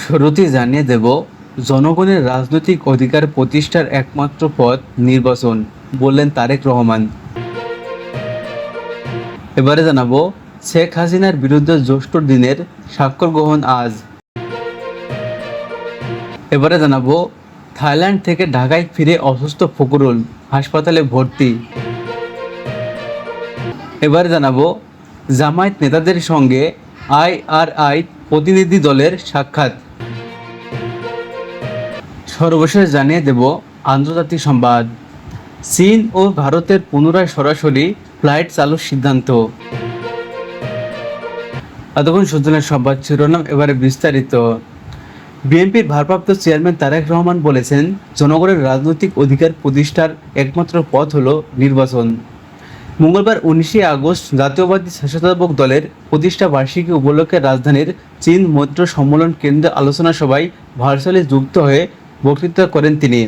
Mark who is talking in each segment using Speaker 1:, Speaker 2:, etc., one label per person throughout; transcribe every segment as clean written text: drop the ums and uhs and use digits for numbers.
Speaker 1: শুরুতেই জানিয়ে দেব, জনগণের রাজনৈতিক অধিকার প্রতিষ্ঠার একমাত্র পথ নির্বাচন, বললেন তারেক রহমান। এবারে জানাবো, শেখ হাসিনার বিরুদ্ধে জ্যৈষ্ঠ দিনের স্বাক্ষর গ্রহণ আজ। এবারে জানাবো, থাইল্যান্ড থেকে ঢাকায় ফিরে অসুস্থ ফখরুল, হাসপাতালে ভর্তি। এবারে জানাবো, জামায়াত নেতাদের সঙ্গে আইআরআই প্রতিনিধি দলের সাক্ষাৎ। সর্বশেষ জানিয়ে দেব আন্তর্জাতিক সংবাদ, চীন ও ভারতের পুনরায় সরাসরি ফ্লাইট চালুর সিদ্ধান্ত। এতক্ষণ শুনছিলেন সংবাদ শিরোনাম, এবারে বিস্তারিত। বিএনপির ভারপ্রাপ্ত চেয়ারম্যান তারেক রহমান বলেছেন, জনগণের রাজনৈতিক অধিকার প্রতিষ্ঠার একমাত্র পথ হলো নির্বাচন। মঙ্গলবার 19 আগস্ট জাতীয়বাদী স্বেচ্ছাসেবক দলের প্রতিষ্ঠা বার্ষিকী উপলক্ষে রাজধানীর চীন মৈত্র সম্মেলন কেন্দ্রে আলোচনা সভায় ভার্চুয়ালি যুক্ত হয়ে বক্তৃতা করেন তিনি।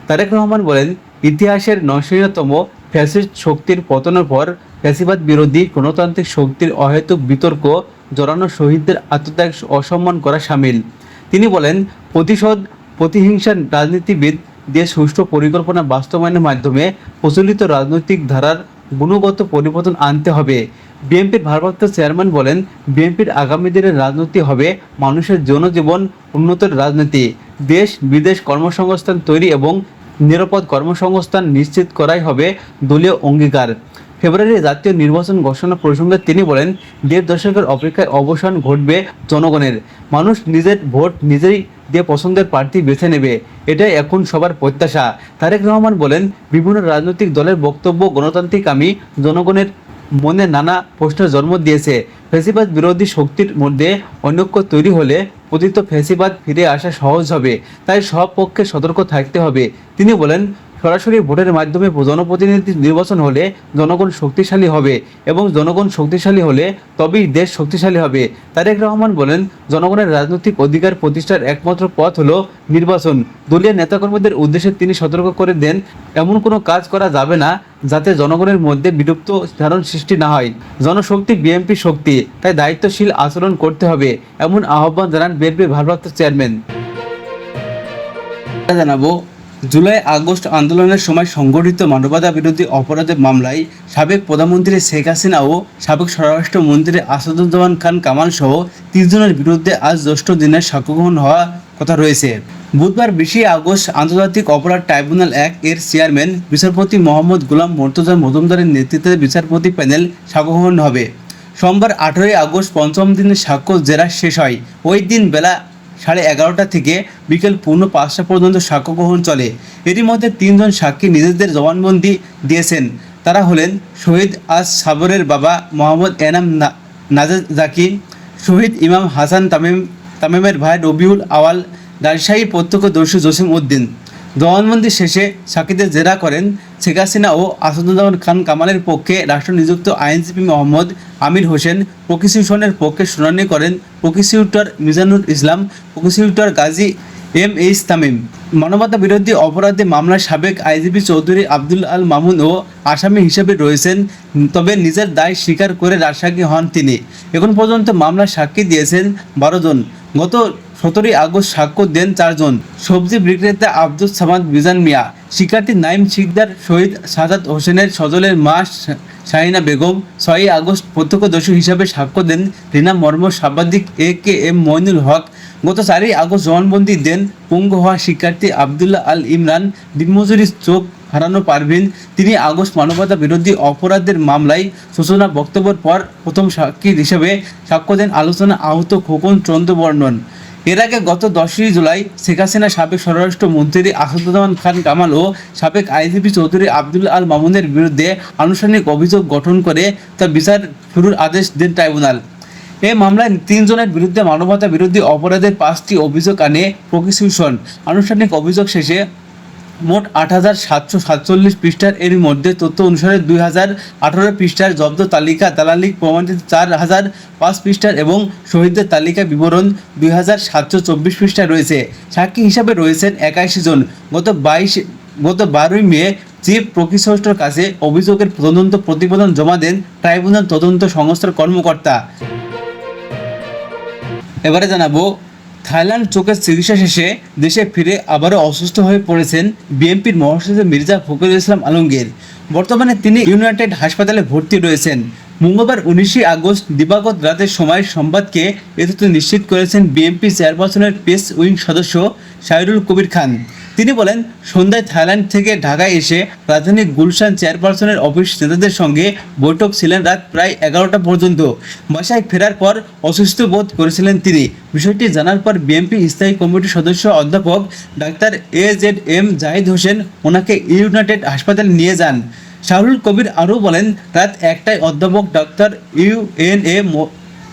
Speaker 1: তারেক রহমান বলেন, ইতিহাসের নয়শতম ফ্যাসিস্ট শক্তির পতনের পর ফ্যাসিবাদ বিরোধী গণতান্ত্রিক শক্তির অহেতুক বিতর্ক জড়ানো শহীদদের আত্মত্যাগ অসম্মান করা শামিল। তিনি বলেন, প্রতিশোধ প্রতিহিংসার রাজনীতিবিদ দিয়ে সুষ্ঠু পরিকল্পনা বাস্তবায়নের মাধ্যমে প্রচলিত রাজনৈতিক ধারার গুণগত পরিবর্তন আনতে হবে। বিএনপির ভারপ্রাপ্ত চেয়ারম্যান বলেন, বিএনপির আগামী দিনের রাজনীতি হবে মানুষের জনজীবন উন্নতির রাজনীতি। দেশ বিদেশ কর্মসংস্থান তৈরি এবং নিরাপদ কর্মসংস্থান নিশ্চিত করাই হবে দলীয় অঙ্গীকার। ফেব্রুয়ারি জাতীয় নির্বাচন ঘোষণা প্রসঙ্গে তিনি বলেন, 1.5 দশকের অপেক্ষায় অবসান ঘটবে জনগণের। মানুষ নিজের ভোট নিজেই দিয়ে পছন্দের প্রার্থী বেছে নেবে, এটাই এখন সবার প্রত্যাশা। তারেক রহমান বলেন, বিভিন্ন রাজনৈতিক দলের বক্তব্য গণতান্ত্রিক জনগণের মনে নানা প্রশ্নের জন্ম দিয়েছে। ফ্যাসিবাদ বিরোধী শক্তির মধ্যে ঐক্য তৈরি হলে পতিত ফ্যাসিবাদ ফিরে আসা সহজ হবে, তাই সব পক্ষে সতর্ক থাকতে হবে। তিনি বলেন, সরাসরি ভোটের মাধ্যমে জনপ্রতিনিধি নির্বাচন হলে জনগণ শক্তিশালী হবে এবং জনগণ শক্তিশালী হলে তবেই দেশ শক্তিশালী হবে। তারেক রহমান বলেন, জনগণের রাজনৈতিক অধিকার প্রতিষ্ঠার একমাত্র পথ হলো নির্বাচন। দলীয় নেতাকর্মীদের উদ্দেশ্যে তিনি সতর্ক করে দেন, এমন কোনো কাজ করা যাবে না যাতে জনগণের মধ্যে বিলুপ্ত ধারণ সৃষ্টি না হয়। জনশক্তি বিএনপি শক্তি, তাই দায়িত্বশীল আচরণ করতে হবে, এমন আহ্বান জানান বিএনপির ভারপ্রাপ্ত চেয়ারম্যান। জানাবো, জুলাই আগস্ট আন্দোলনের সময় সংগঠিত মানবতা বিরোধী অপরাধের মামলায় সাবেক প্রধানমন্ত্রী শেখ হাসিনা ও সাবেক স্বরাষ্ট্রমন্ত্রী আসাদুজ্জামান খান কামাল সহ 30 জনের বিরুদ্ধে আজ জ্যৈষ্ঠ দিনের সাক্ষ্য গ্রহণ হওয়ার কথা রয়েছে। বুধবার 20 আগস্ট আন্তর্জাতিক অপরাধ ট্রাইব্যুনাল 1 এর চেয়ারম্যান বিচারপতি মোহাম্মদ গোলাম মোর্তজা মজুমদারের নেতৃত্বে বিচারপতি প্যানেল সাক্ষ্য গ্রহণ হবে। সোমবার 18 আগস্ট পঞ্চম দিনের সাক্ষ্য জেরা শেষ হয়। ওই দিন বেলা 11:30 থেকে বিকেল 5:30 পর্যন্ত সাক্ষ্য গ্রহণ চলে। এরই মধ্যে 3 জন সাক্ষী নিজেদের জবানবন্দি দিয়েছেন। তারা হলেন শহীদ আজ সাবরের বাবা মোহাম্মদ এনাম নাজার জাকি, শহীদ ইমাম হাসান তামিমের ভাই রবিউল আওয়াল, রাজশাহী প্রত্যক্ষদর্শী জসিম উদ্দিন। জবানবন্দি শেষে সাক্ষীদের জেরা করেন শেখ হাসিনা ও আসাদুজ্জামান খান কামালের পক্ষে রাষ্ট্র নিযুক্ত আইনজীবী মোহাম্মদ আমির হোসেন। প্রসিকিউশনের পক্ষে শুনানি করেন প্রসিকিউটর মিজানুর ইসলাম, প্রসিকিউটর গাজী MH তামিম। মানবতা বিরোধী অপরাধে মামলার সাবেক আইজিপি চৌধুরী আব্দুল আল মামুন ও আসামি হিসেবে রয়েছেন, তবে নিজের দায় স্বীকার করে রাজসাক্ষী হন তিনি। এখন পর্যন্ত মামলার সাক্ষী দিয়েছেন 12 জন। গত 17 আগস্ট সাক্ষ্য দেন 4 জন। সবজি বিক্রেতা আব্দুল সামাদ মিজান মিয়া, শিক্ষার্থী নাইম শিকদার, শহীদ সাজাদ হোসেনের সজলের মা শাহিনা বেগম। 6 আগস্ট প্রত্যক্ষদর্শী হিসাবে সাক্ষ্য দেন রিনা মর্ম, সাংবাদিক AKM মইনুল হক। গত 4 আগস্ট জবানবন্দি দেন পঙ্গু হওয়া শিক্ষার্থী আবদুল্লাহ আল ইমরান, দিনমজুরির চোখ হারানো পারভিন। 3 আগস্ট মানবতা বিরোধী অপরাধের মামলায় সূচনা বক্তব্যের পর প্রথম সাক্ষী হিসেবে সাক্ষ্য দেন আলোচনা আহত খোকন চন্দ্রবর্ণন। এর আগে গত 10 জুলাই শেখ হাসিনা সাবেক স্বরাষ্ট্রমন্ত্রী আসাদুজ্জামান খান কামাল ও সাবেক আইজিপি চৌধুরী আব্দুল আল মামুনের বিরুদ্ধে আনুষ্ঠানিক অভিযোগ গঠন করে তার বিচার শুরুর আদেশ দেন ট্রাইব্যুনাল। এই মামলায় 3 জনের বিরুদ্ধে মানবতা বিরোধী অপরাধের 5টি অভিযোগ আনে প্রসিকিউশন। আনুষ্ঠানিক অভিযোগ শেষে মোট 8747 পৃষ্ঠার, এর মধ্যে তথ্য অনুসারে 2018 পৃষ্ঠার জব্দ তালিকা, দালালি প্রমাণিত 4005 পৃষ্ঠার এবং শহীদদের তালিকা বিবরণ 2724 পৃষ্ঠা রয়েছে। সাক্ষী হিসাবে রয়েছেন 81 জন। গত 12 মে চিফ প্রসিকিউটরের কাছে অভিযোগের তদন্ত প্রতিবেদন জমা দেন ট্রাইব্যুনাল তদন্ত সংস্থার কর্মকর্তা। এবারে জানাবো, থাইল্যান্ড চোখের চিকিৎসা শেষে দেশে ফিরে আবারও অসুস্থ হয়ে পড়েছেন বিএনপির মহাসচিব মির্জা ফখরুল ইসলাম আলমগীর। বর্তমানে তিনি ইউনাইটেড হাসপাতালে ভর্তি রয়েছেন। মঙ্গলবার 19 আগস্ট দিবাগত রাতের সময় সংবাদকে এ তথ্য নিশ্চিত করেছেন বিএনপি চেয়ারপারসনের প্রেস উইং সদস্য শাহরুল কবির খান। তিনি বলেন, সন্ধ্যায় থাইল্যান্ড থেকে ঢাকায় এসে রাজধানী গুলশান চেয়ারপারসনের অফিস নেতাদের সঙ্গে বৈঠক ছিলেন রাত প্রায় 11টা পর্যন্ত। বাসায় ফেরার পর অসুস্থ বোধ করেছিলেন তিনি। বিষয়টি জানার পর বিএনপি স্থায়ী কমিটির সদস্য অধ্যাপক ডাক্তার AZM জাহিদ হোসেন ওনাকে ইউনাইটেড হাসপাতালে নিয়ে যান। শাহরুল কবির আরও বলেন, রাত 1টায় অধ্যাপক ডাক্তার UNA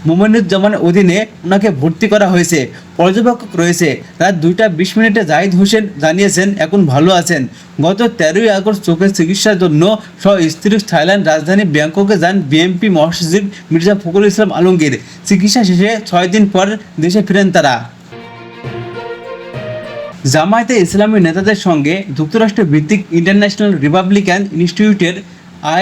Speaker 1: মোমিনুজ্জামানের অধীনে ওনাকে ভর্তি করা হয়েছে। পর্যবেক্ষক রয়েছে। রাত 2টা 20 জাহিদ হোসেন জানিয়েছেন এখন ভালো আছেন। গত 13ই আগস্ট চোখের চিকিৎসার জন্য স্ত্রী থাইল্যান্ড রাজধানী ব্যাংককে যান বিএনপি মহাসচিব মির্জা ফখরুল ইসলাম আলমগীর। চিকিৎসা শেষে 6 দিন পর দেশে ফিরেন তারা। জামায়াতে ইসলামী নেতাদের সঙ্গে যুক্তরাষ্ট্র ভিত্তিক ইন্টারন্যাশনাল রিপাবলিকান ইনস্টিটিউটের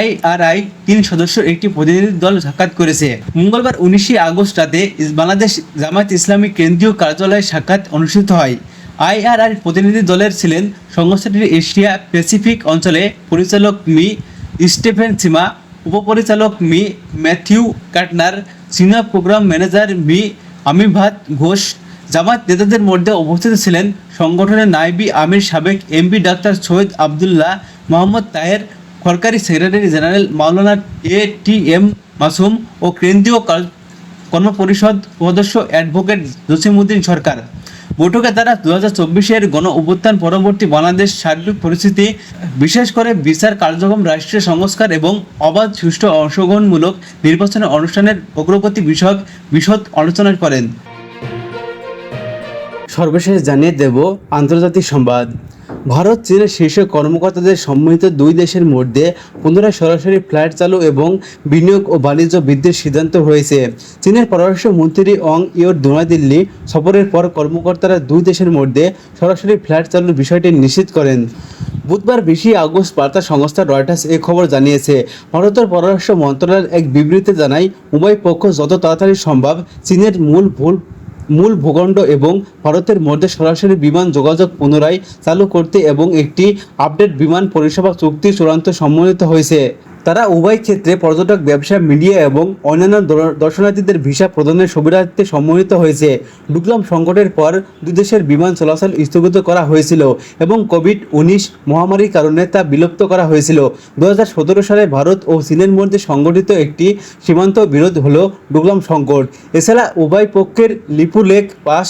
Speaker 1: IRI 3 সদস্যের একটি প্রতিনিধি দল সাক্ষাৎ করেছে। মঙ্গলবার 19 আগস্ট রাতে বাংলাদেশ জামায়াত ইসলামী কেন্দ্রীয় কার্যালয়ে সাক্ষাৎ অনুষ্ঠিত হয়। IRI প্রতিনিধি দলের ছিলেন সংস্থাটির এশিয়া প্যাসিফিক অঞ্চলে পরিচালক মি স্টেফেন সিমা, উপপরিচালক মি Matthew Kutner, senior programme manager মি আমিভাত ঘোষ। জামায়াত নেতাদের মধ্যে উপস্থিত ছিলেন সংগঠনের নায়েবি আমির সাবেক MP ডাক্তার সৈয়দ আবদুল্লাহ মোহাম্মদ তাহের, সরকারি secretary general Maulana ATM Masum ও কেন্দ্রীয় কর্মপরিষদ সদস্য অ্যাডভোকেট জসিমউদ্দিন সরকার। বৈঠকে তারা 2024-এর গণ অভ্যুত্থান পরবর্তী বাংলাদেশ সার্বিক পরিস্থিতি, বিশেষ করে বিচার কার্যক্রম, রাষ্ট্রীয় সংস্কার এবং অবাধ সুষ্ঠু অংশগ্রহণমূলক নির্বাচনের অনুষ্ঠানের অগ্রগতি বিষয়ক বিশদ আলোচনা করেন। সর্বশেষ জানিয়ে দেব আন্তর্জাতিক সংবাদ। ভারত চীনের শীর্ষ কর্মকর্তাদের সম্মিলিত দুই দেশের মধ্যে পুনরায় সরাসরি ফ্লাইট চালু এবং বিনিয়োগ ও বাণিজ্য বৃদ্ধির সিদ্ধান্ত হয়েছে। চীনের পররাষ্ট্র মন্ত্রী অং ইয়োর নয়াদিল্লি সফরের পর কর্মকর্তারা দুই দেশের মধ্যে সরাসরি ফ্লাইট চালুর বিষয়টি নিশ্চিত করেন। বুধবার 20 আগস্ট বার্তা সংস্থা রয়টার্স এই খবর জানিয়েছে। ভারতের পররাষ্ট্র মন্ত্রণালয় এক বিবৃতিতে জানায়, উভয় পক্ষ যত তাড়াতাড়ি সম্ভব চীনের মূল ভূখণ্ড এবং ভারতের মধ্যে সরাসরি বিমান যোগাযোগ পুনরায় চালু করতে এবং একটি আপডেট বিমান পরিষেবা চুক্তি চূড়ান্ত সম্মিলিত হয়েছে। তারা উভয় ক্ষেত্রে পর্যটক, ব্যবসা, মিডিয়া এবং অন্যান্য দর্শনার্থীদের ভিসা প্রদানের সুবিধার্থে সম্মিলিত হয়েছে। ডুকলাম সংকটের পর দুই দেশের বিমান চলাচল স্থগিত করা হয়েছিল এবং কোভিড-19 মহামারীর কারণে তা বিলুপ্ত করা হয়েছিল। 2017 সালে ভারত ও চীনের মধ্যে সংগঠিত একটি সীমান্ত বিরোধ হল ডুকলাম সংকট। এছাড়া উভয় পক্ষের লিপু লেক পাস,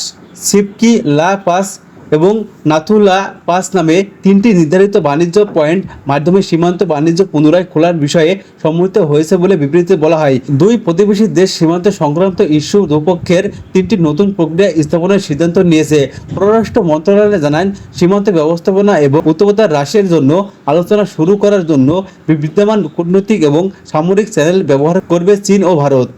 Speaker 1: সিপকি লা পাস এবং নাথুলা পাস নামে 3টি নির্ধারিত বাণিজ্য পয়েন্ট মাধ্যমে সীমান্ত বাণিজ্য পুনরায় খোলার বিষয়ে সম্মত হয়েছে বলে বিবৃতিতে বলা হয়। দুই প্রতিবেশী দেশ সীমান্ত সংক্রান্ত ইস্যু দুপক্ষের 3টি নতুন প্রক্রিয়া স্থাপনের সিদ্ধান্ত নিয়েছে। পররাষ্ট্র মন্ত্রণালয় জানান, সীমান্ত ব্যবস্থাপনা এবং উত্তরতা হ্রাসের জন্য আলোচনা শুরু করার জন্য বিদ্যমান কূটনৈতিক এবং সামরিক চ্যানেল ব্যবহার করবে চীন ও ভারত।